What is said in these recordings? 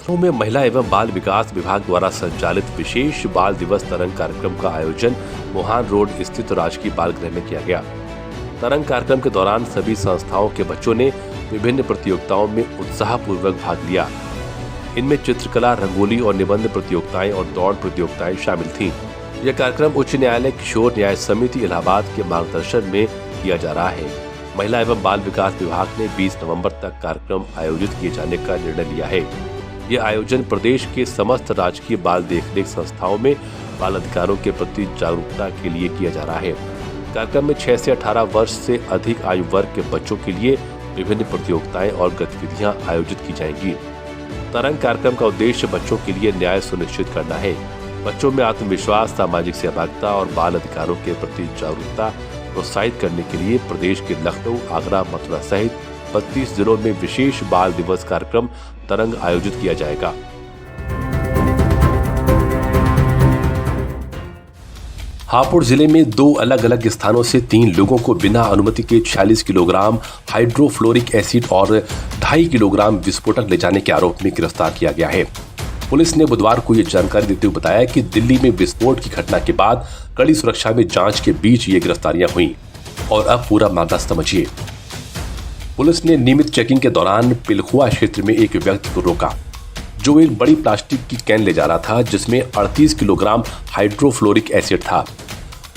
लखनऊ में महिला एवं बाल विकास विभाग द्वारा संचालित विशेष बाल दिवस तरंग कार्यक्रम का आयोजन मोहान रोड स्थित राजकीय बाल गृह में किया गया। तरंग कार्यक्रम के दौरान सभी संस्थाओं के बच्चों ने विभिन्न प्रतियोगिताओं में उत्साहपूर्वक भाग लिया। इनमें चित्रकला, रंगोली और निबंध प्रतियोगिताएं और दौड़ प्रतियोगिताएं शामिल थीं। यह कार्यक्रम उच्च न्यायालय किशोर न्याय समिति इलाहाबाद के मार्गदर्शन में किया जा रहा है। महिला एवं बाल विकास विभाग ने 20 नवंबर तक कार्यक्रम आयोजित किए जाने का निर्णय लिया है। यह आयोजन प्रदेश के समस्त राजकीय बाल देखरेख संस्थाओं में बाल अधिकारों के प्रति जागरूकता के लिए किया जा रहा है। कार्यक्रम में 6 से 18 वर्ष से अधिक आयु वर्ग के बच्चों के लिए विभिन्न प्रतियोगिताएं और गतिविधियां आयोजित की जाएंगी। तरंग कार्यक्रम का उद्देश्य बच्चों के लिए न्याय सुनिश्चित करना है। बच्चों में आत्मविश्वास, सामाजिक सहभागिता और बाल अधिकारों के प्रति जागरूकता प्रोत्साहित करने के लिए प्रदेश के लखनऊ, आगरा, मथुरा सहित 32 जिलों में विशेष बाल दिवस कार्यक्रम तरंग आयोजित किया जाएगा। हापुड़ जिले में 2 अलग अलग स्थानों से 3 लोगों को बिना अनुमति के 46 किलोग्राम हाइड्रोफ्लोरिक एसिड और 2.5 किलोग्राम विस्फोटक ले जाने के आरोप में गिरफ्तार किया गया है। पुलिस ने बुधवार को ये जानकारी देते हुए बताया कि दिल्ली में विस्फोट की घटना के बाद कड़ी सुरक्षा में जांच के बीच ये गिरफ्तारियां हुई और अब पूरा मामला समझिए। पुलिस ने नियमित चेकिंग के दौरान पिलखुआ क्षेत्र में एक व्यक्ति को रोका जो एक बड़ी प्लास्टिक की कैन ले जा रहा था जिसमें 38 किलोग्राम हाइड्रोफ्लोरिक एसिड था।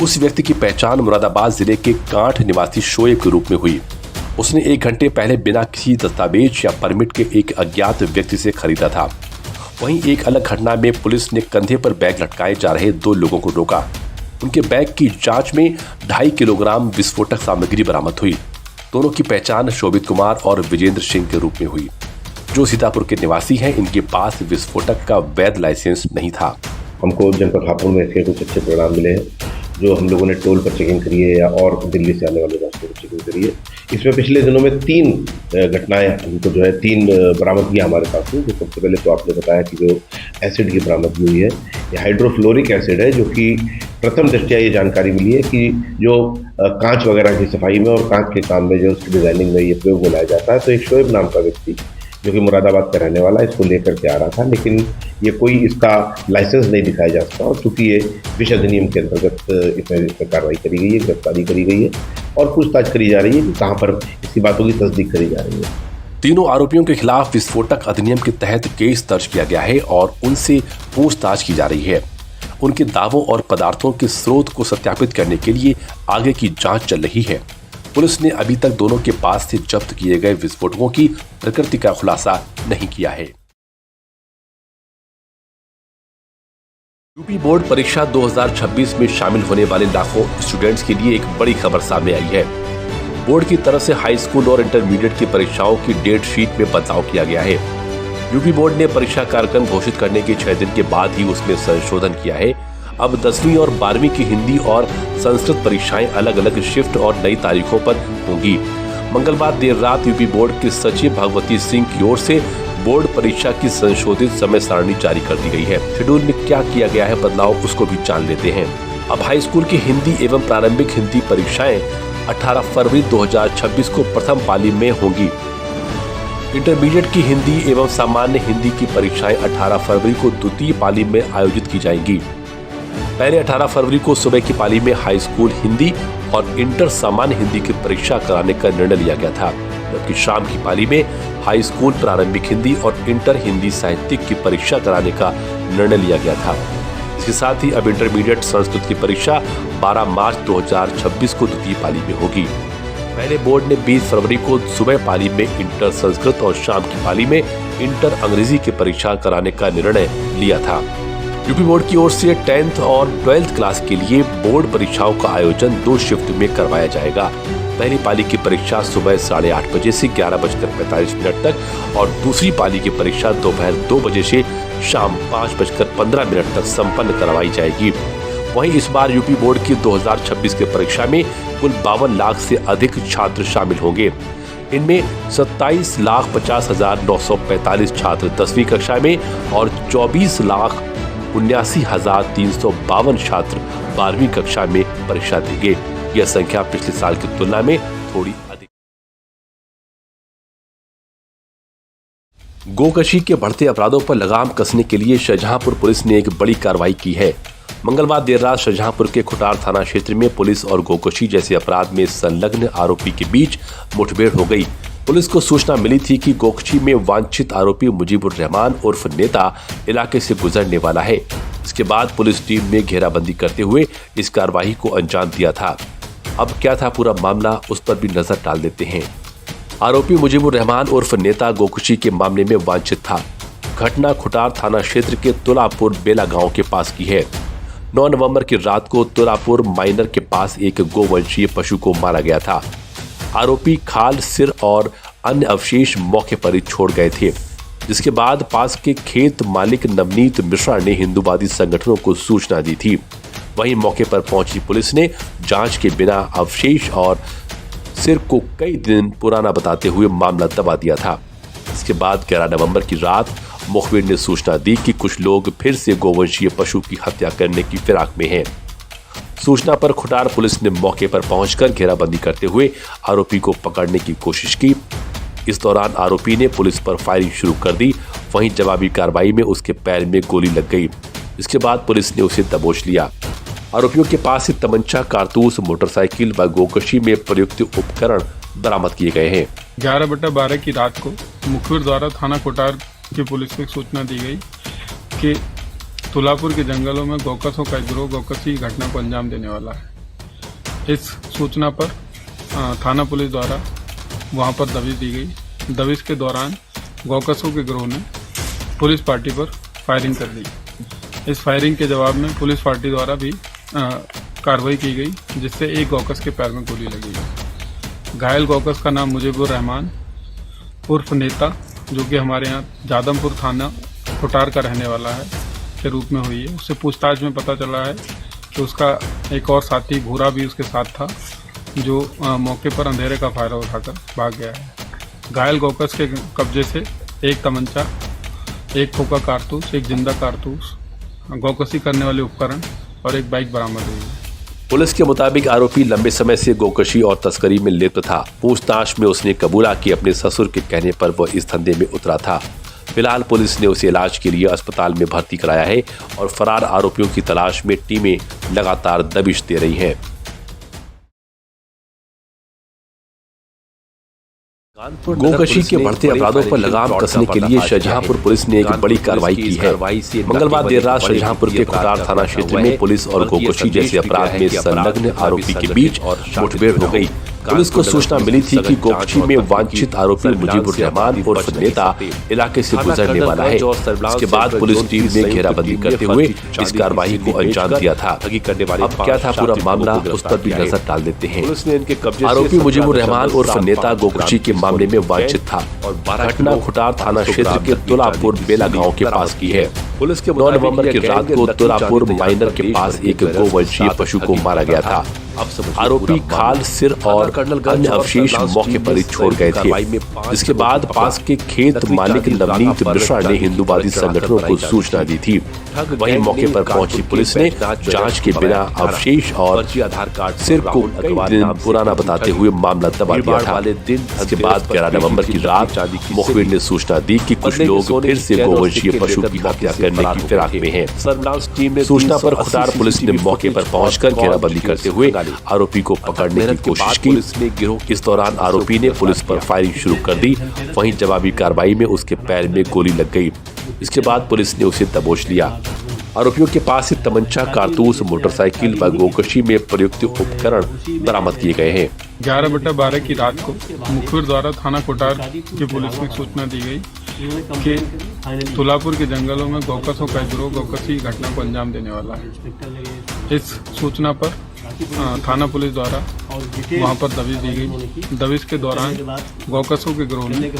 उस व्यक्ति की पहचान मुरादाबाद जिले के कांठ निवासी शोएब के रूप में हुई। उसने 1 घंटे पहले बिना किसी दस्तावेज या परमिट के एक अज्ञात व्यक्ति से खरीदा था। वहीं एक अलग घटना में पुलिस ने कंधे पर बैग लटकाए जा रहे 2 लोगों को रोका। उनके बैग की जांच में 2.5 किलोग्राम विस्फोटक सामग्री बरामद हुई। दोनों की पहचान शोभित कुमार और विजेंद्र सिंह के रूप में हुई, जो सीतापुर के निवासी हैं। इनके पास विस्फोटक का वैध लाइसेंस नहीं था। हमको जनपद हापुड़ में इसके कुछ अच्छे परिणाम मिले हैं, जो हम लोगों ने टोल पर चेकिंग करी है या और दिल्ली से आने वाले रास्ते पर चेकिंग करी है। इसमें पिछले दिनों में 3 घटनाएं हमको जो है 3 बरामदगियां हमारे पास हुई। जो सबसे पहले तो आपने बताया कि जो एसिड की बरामदगी हुई है, ये हाइड्रोफ्लोरिक एसिड है, जो कि प्रथम दृष्टया ये जानकारी मिली है कि जो कांच वगैरह की सफाई में और कांच के काम में जो उसकी डिजाइनिंग में ये प्रयोग बनाया जाता है। तो एक शोएब नाम का व्यक्ति जो कि मुरादाबाद का रहने वाला इसको लेकर के आ रहा था, लेकिन ये कोई इसका लाइसेंस नहीं दिखाया जा सकता और चूंकि ये विषय अधिनियम के अंतर्गत इसमें कार्रवाई करी गई है, गिरफ्तारी करी गई है और पूछताछ करी जा रही है कि कहाँ पर इसकी बातों की तस्दीक करी जा रही है। तीनों आरोपियों के खिलाफ विस्फोटक अधिनियम के तहत केस दर्ज किया गया है और उनसे पूछताछ की जा रही है। उनके दावों और पदार्थों के स्रोत को सत्यापित करने के लिए आगे की जांच चल रही है। पुलिस ने अभी तक दोनों के पास से जब्त किए गए विस्फोटकों की प्रकृति का खुलासा नहीं किया है। यूपी बोर्ड परीक्षा 2026 में शामिल होने वाले लाखों स्टूडेंट्स के लिए एक बड़ी खबर सामने आई है। बोर्ड की तरफ से हाई स्कूल और इंटरमीडिएट की परीक्षाओं की डेट शीट में बदलाव किया गया है। यूपी बोर्ड ने परीक्षा कार्यक्रम घोषित करने के 6 दिन के बाद ही उसमें संशोधन किया है। अब 10वीं और 12वीं की हिंदी और संस्कृत परीक्षाएं अलग अलग शिफ्ट और नई तारीखों पर होंगी। मंगलवार देर रात यूपी बोर्ड के सचिव भगवती सिंह की ओर से बोर्ड परीक्षा की संशोधित समय सारणी जारी कर दी गई है। शेड्यूल में क्या किया गया है बदलाव, उसको भी जान लेते हैं। अब हाई स्कूल की हिंदी एवं प्रारंभिक हिंदी परीक्षाएं 18 फरवरी 2026 को प्रथम पाली में होंगी। इंटरमीडिएट की हिंदी एवं सामान्य हिंदी की परीक्षाएं 18 फरवरी को द्वितीय पाली में आयोजित की जाएंगी। पहले 18 फरवरी को सुबह की पाली में हाई स्कूल हिंदी और इंटर सामान्य हिंदी की परीक्षा कराने का निर्णय लिया गया था, जबकि शाम की पाली में हाई स्कूल प्रारंभिक हिंदी और इंटर हिंदी साहित्यिक की परीक्षा कराने का निर्णय लिया गया था। इसके साथ ही अब इंटरमीडिएट संस्कृत की परीक्षा 12 मार्च 2026 को द्वितीय पाली में होगी। पहले बोर्ड ने 20 फरवरी को सुबह पाली में इंटर संस्कृत और शाम की पाली में इंटर अंग्रेजी की परीक्षा कराने का निर्णय लिया था। यूपी बोर्ड की ओर से 10th और 12th क्लास के लिए बोर्ड परीक्षाओं का आयोजन 2 शिफ्ट में करवाया जाएगा। पहली पाली की परीक्षा सुबह 8:30 बजे से 11:45 तक और दूसरी पाली की परीक्षा दोपहर 2 बजे से शाम 5:15 तक संपन्न करवाई जाएगी। वहीं इस बार यूपी बोर्ड की 2026 की परीक्षा में कुल 52 लाख से अधिक छात्र शामिल होंगे। इनमें 27,50,945 छात्र 10वीं कक्षा में और 24,79,352 छात्र 12वीं कक्षा में परीक्षा देंगे। यह संख्या पिछले साल की तुलना में थोड़ी अधिक। गोकशी के बढ़ते अपराधों पर लगाम कसने के लिए शाहजहांपुर पुलिस ने एक बड़ी कार्रवाई की है। मंगलवार देर रात शाहजहांपुर के खुटार थाना क्षेत्र में पुलिस और गोकशी जैसे अपराध में संलग्न आरोपी के बीच मुठभेड़ हो गई। पुलिस को सूचना मिली थी कि गोकशी में वांछित आरोपी मुजीबुर रहमान उर्फ नेता इलाके से गुजरने वाला है। इसके बाद पुलिस टीम ने घेराबंदी करते हुए इस कार्रवाई को अंजाम दिया था। अब क्या था पूरा मामला, उस पर भी नजर डाल देते हैं। आरोपी मुजीबुर रहमान उर्फ नेता गोकशी के मामले में वांछित था। घटना खुटार थाना क्षेत्र के तुलापुर बेला गांव के पास की है। 9 नवंबर की रात को तुलापुर माइनर के पास एक गोवंशीय पशु को मारा गया था। आरोपी खाल, सिर और अन्य अवशेष मौके पर ही छोड़ गए थे, जिसके बाद पास के खेत मालिक नवनीत मिश्रा ने हिंदूवादी संगठनों को सूचना दी थी। वहीं मौके पर पहुंची पुलिस ने जांच के बिना अवशेष और सिर को कई दिन पुराना बताते हुए मामला दबा दिया था। इसके बाद 11 नवंबर की रात मुखबिर ने सूचना दी कि कुछ लोग फिर से गोवंशीय पशु की हत्या करने की फिराक में हैं। सूचना पर खुटार पुलिस ने मौके पर पहुंचकर घेराबंदी करते हुए आरोपी को पकड़ने की कोशिश की। इस दौरान आरोपी ने पुलिस पर फायरिंग शुरू कर दी। वहीं जवाबी कार्रवाई में उसके पैर में गोली लग गई। इसके बाद पुलिस ने उसे दबोच लिया। आरोपियों के पास से तमंचा, कारतूस, मोटरसाइकिल व गोकशी में प्रयुक्त उपकरण बरामद किए गए हैं। 11/12 की रात को मुखबिर द्वारा थाना कोटार की पुलिस को सूचना दी गई कि तुलापुर के जंगलों में गौकसों का गिरोह गौकशी घटना को अंजाम देने वाला है। इस सूचना पर थाना पुलिस द्वारा वहां पर दबिश दी गई। दबिश के दौरान गौकसों के गिरोह ने पुलिस पार्टी पर फायरिंग कर दी। इस फायरिंग के जवाब में पुलिस पार्टी द्वारा भी कार्रवाई की गई, जिससे एक गौकस के पैर में गोली लगी। घायल गौकस का नाम मुजीबुर रहमान उर्फ नेता, जो कि हमारे यहाँ जादमपुर थाना खुटार का रहने वाला है, के रूप में हुई है। उससे पूछताछ में पता चला है कि उसका एक और साथी भूरा भी उसके साथ था, जो मौके पर अंधेरे का फायदा उठाकर भाग गया है। घायल गौकस के कब्जे से एक तमंचा, एक खोखा कारतूस, एक जिंदा कारतूस, गौकशी करने वाले उपकरण और एक बाइक बरामद हुई है। पुलिस के मुताबिक आरोपी लंबे समय से गोकशी और तस्करी में लिप्त था। पूछताछ में उसने कबूला कि अपने ससुर के कहने पर वह इस धंधे में उतरा था। फिलहाल पुलिस ने उसे इलाज के लिए अस्पताल में भर्ती कराया है और फरार आरोपियों की तलाश में टीमें लगातार दबिश दे रही हैं। गोकशी के बढ़ते अपराधों पर लगाम कसने के लिए शाहजहांपुर पुलिस ने एक बड़ी कार्रवाई की है। मंगलवार देर रात शाहजहांपुर के खुटार थाना क्षेत्र में पुलिस और गोकशी जैसे अपराध में संलग्न आरोपी के बीच मुठभेड़ हो गई। पुलिस को सूचना मिली थी कि गोकशी में वांछित आरोपी मुजीबुर रहमान उर्फ नेता इलाके से गुजरने वाला है। इसके बाद पुलिस टीम ने घेराबंदी करते हुए इस कार्रवाई को अंजाम दिया था। अब क्या था पूरा मामला, उस पर भी नजर डाल देते हैं। आरोपी मुजीबुर रहमान उर्फ नेता गोकशी के मामले में वांछित था और घटना खुटार थाना क्षेत्र के तुलापुर बेला गांव के पास की है। पुलिस के 9 नवंबर की रात को तुलापुर माइनर के पास एक गोवंशीय पशु को मारा गया था। आरोपी खाल, सिर और अन्य अवशेष मौके पर ही छोड़ गए थे, जिसके बाद पास के खेत मालिक नवनीत मिश्रा ने हिंदूवादी संगठनों को सूचना दी थी। वहीं मौके पर पहुंची पुलिस ने जांच के बिना अवशेष और सिर को कई दिन पुराना बताते हुए मामला दबा दिया था। इसके बाद 11 नवंबर की रात मुखबिर ने सूचना दी कि कुछ लोग फिर से गोवंशीय पशु की हत्या करने की फिराक में हैं। सूचना पर खुटार पुलिस ने मौके पर पहुंचकर घेराबंदी करते हुए आरोपी को पकड़ने की कोशिश की। इस दौरान आरोपी ने पुलिस पर फायरिंग शुरू कर दी। वहीं जवाबी कार्रवाई में उसके पैर में गोली लग गई। इसके बाद पुलिस ने उसे दबोच लिया। आरोपियों के पास से तमंचा, कारतूस, मोटरसाइकिल व गोकशी में प्रयुक्त उपकरण बरामद किए गए हैं। 11/12 की रात को मुखबिर द्वारा थाना कोटार की पुलिस में सूचना दी गई कि तुलापुर के जंगलों में गौकसों का गिरोह गौकशी घटना को अंजाम देने वाला है। इस सूचना पर थाना पुलिस द्वारा वहां पर दबिश दी गई। दबिश के दौरान गौकसों के गिरोह ने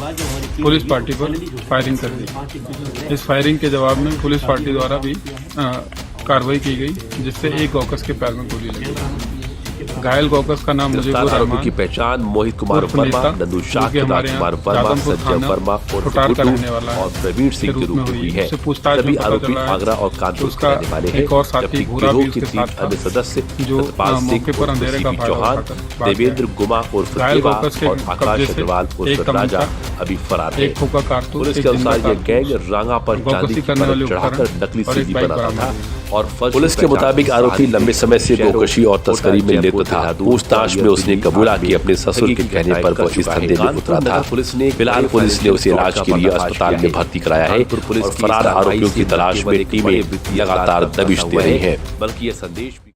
पुलिस पार्टी पर फायरिंग कर दी। इस फायरिंग के जवाब में पुलिस पार्टी द्वारा भी कार्रवाई की गई, जिससे एक गौकस के पैर में गोली लगी। घायल गौकस का नाम गिरफ्तार मुजीबुर आरोपी रहमान की पहचान मोहित कुमार उर्फ वर्मा, नेता, नंदू जो शाह, कि हमारे राजकुमार यहाँ वर्मा, राधनपुर संजय थाना वर्मा और ठोटार का रहने गुड्डू वाला है और प्रवीण सिंह के के रूप में रूप में हुई हुई है। है। उससे पूछताछ सभी में पता आरोपी चला है आगरा और कि कानपुर के उसका रहने वाले हैं, एक और साथी जबकि भूरा भी गिरोह के उसके तीन साथ था, अन्य सदस्य जो सतपाल सिंह मौके पर उर्फ अंधेरे का सीपी फायदा चौहान, उठाकर भाग देवेंद्र गया। गुमा उर्फ घायल देवा गौकस के और आकाश कब्जे से अग्रवाल एक उर्फ तमंचा, राजा अभी फरार है। एक खोखा कारतूस, पुलिस एक के अनुसार जिंदा यह गैंग कारतूस, रांगा पर गौकसी चांदी की करने वाले परत चढ़ाकर उपकरण नकली और एक सीडी बाइक बनाता बरामद था हुई। और पुलिस के मुताबिक आरोपी लंबे समय से गोकशी और तस्करी में लिप्त था। पूछताछ में उसने कबूला कि अपने ससुर के कहने पर वो इस धंधे में उतरा था। फिलहाल पुलिस ने उसे इलाज के लिए अस्पताल में भर्ती कराया है और फरार आरोपियों की तलाश में टीमें लगातार दबिश दे रही हैं। बल्कि यह संदेश